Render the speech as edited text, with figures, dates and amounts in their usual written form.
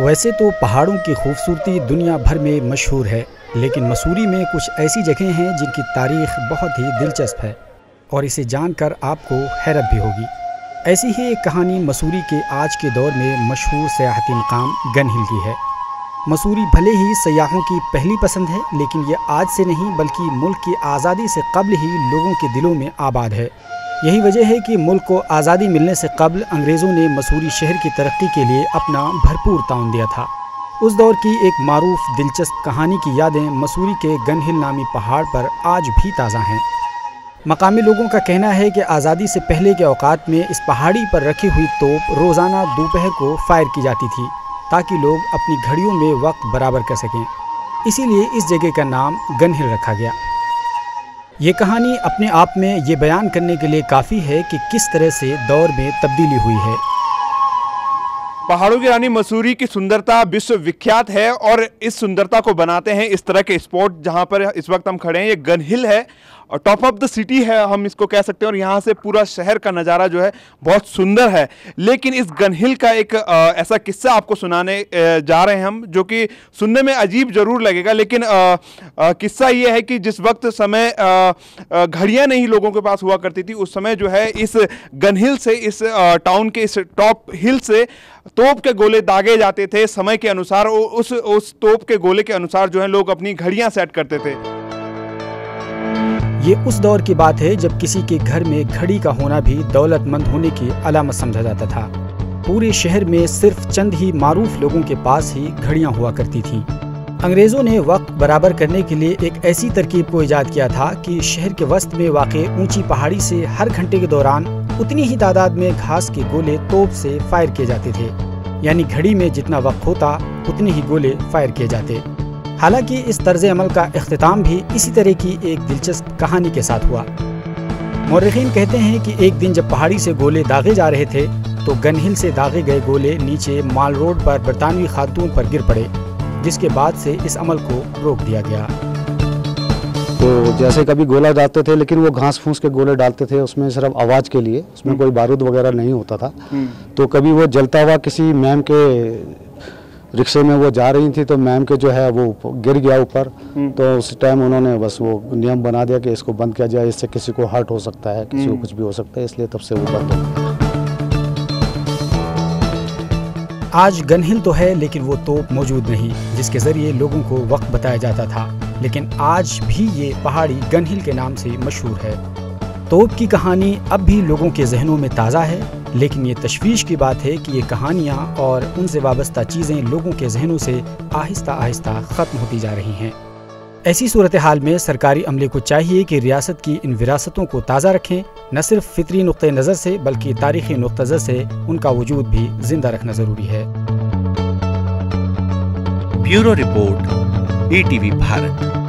वैसे तो पहाड़ों की खूबसूरती दुनिया भर में मशहूर है, लेकिन मसूरी में कुछ ऐसी जगहें हैं जिनकी तारीख बहुत ही दिलचस्प है और इसे जानकर आपको हैरत भी होगी। ऐसी ही एक कहानी मसूरी के आज के दौर में मशहूर सयाहती मकाम गन हिल की है। मसूरी भले ही सयाहों की पहली पसंद है, लेकिन ये आज से नहीं बल्कि मुल्क की आज़ादी से कब्ल ही लोगों के दिलों में आबाद है। यही वजह है कि मुल्क को आज़ादी मिलने से कब्ल अंग्रेज़ों ने मसूरी शहर की तरक्की के लिए अपना भरपूर ताउन दिया था। उस दौर की एक मारूफ दिलचस्प कहानी की यादें मसूरी के गन हिल नामी पहाड़ पर आज भी ताज़ा हैं। मकामी लोगों का कहना है कि आज़ादी से पहले के औकात में इस पहाड़ी पर रखी हुई तोप रोज़ाना दोपहर को फायर की जाती थी ताकि लोग अपनी घड़ियों में वक्त बराबर कर सकें। इसीलिए इस जगह का नाम गन हिल रखा गया। ये कहानी अपने आप में ये बयान करने के लिए काफ़ी है कि किस तरह से दौर में तब्दीली हुई है। पहाड़ों की रानी मसूरी की सुंदरता विश्व विख्यात है और इस सुंदरता को बनाते हैं इस तरह के स्पॉट। जहां पर इस वक्त हम खड़े हैं ये गन हिल है और टॉप ऑफ द सिटी है, हम इसको कह सकते हैं। और यहाँ से पूरा शहर का नज़ारा जो है बहुत सुंदर है। लेकिन इस गन हिल का एक ऐसा किस्सा आपको सुनाने जा रहे हैं हम, जो कि सुनने में अजीब ज़रूर लगेगा, लेकिन किस्सा ये है कि जिस वक्त समय घड़ियाँ नहीं लोगों के पास हुआ करती थी, उस समय जो है इस गन हिल से, इस टाउन के इस टॉप हिल से तोप के गोले दागे जाते थे समय के अनुसार। उस तोप के गोले के अनुसार जो है लोग अपनी घड़ियां सेट करते थे। ये उस दौर की बात है जब किसी के घर में घड़ी का होना भी दौलतमंद होने की अलामत समझा जाता था। पूरे शहर में सिर्फ चंद ही मारूफ लोगों के पास ही घड़ियां हुआ करती थीं। अंग्रेज़ों ने वक्त बराबर करने के लिए एक ऐसी तरकीब को ईजाद किया था कि शहर के वस्त में वाक़े ऊंची पहाड़ी से हर घंटे के दौरान उतनी ही तादाद में घास के गोले तोप से फायर किए जाते थे। यानी घड़ी में जितना वक्त होता उतने ही गोले फायर किए जाते। हालांकि इस तर्ज अमल का इख्तिताम भी इसी तरह की एक दिलचस्प कहानी के साथ हुआ। मौर्रिखीन कहते हैं कि एक दिन जब पहाड़ी से गोले दागे जा रहे थे तो गन हिल से दागे गए गोले नीचे माल रोड पर बरतानवी खातून पर गिर पड़े, जिसके बाद से इस अमल को रोक दिया गया। तो जैसे कभी गोला डालते थे, लेकिन वो घास फूस के गोले डालते थे, उसमें सिर्फ आवाज़ के लिए, उसमें कोई बारूद वगैरह नहीं होता था। तो कभी वो जलता हुआ किसी मैम के रिक्शे में वो जा रही थी, तो मैम के जो है वो गिर गया ऊपर। तो उस टाइम उन्होंने बस वो नियम बना दिया कि इसको बंद किया जाए, इससे किसी को हर्ट हो सकता है, किसी को कुछ भी हो सकता है, इसलिए तब से वो बंद हो गया। आज गन हिल तो है, लेकिन वो तोप मौजूद नहीं जिसके ज़रिए लोगों को वक्त बताया जाता था। लेकिन आज भी ये पहाड़ी गन हिल के नाम से मशहूर है। तोप की कहानी अब भी लोगों के जहनों में ताज़ा है, लेकिन ये तशवीश की बात है कि ये कहानियाँ और उनसे वाबस्ता चीज़ें लोगों के जहनों से आहिस्ता आहिस्ता ख़त्म होती जा रही हैं। ऐसी सूरत हाल में सरकारी अमले को चाहिए कि रियासत की इन विरासतों को ताज़ा रखें, न सिर्फ फितरी नुक्ते नज़र से बल्कि तारीख़ी नुक्ते नज़र से उनका वजूद भी जिंदा रखना ज़रूरी है। Bureau report, ETV Bharat.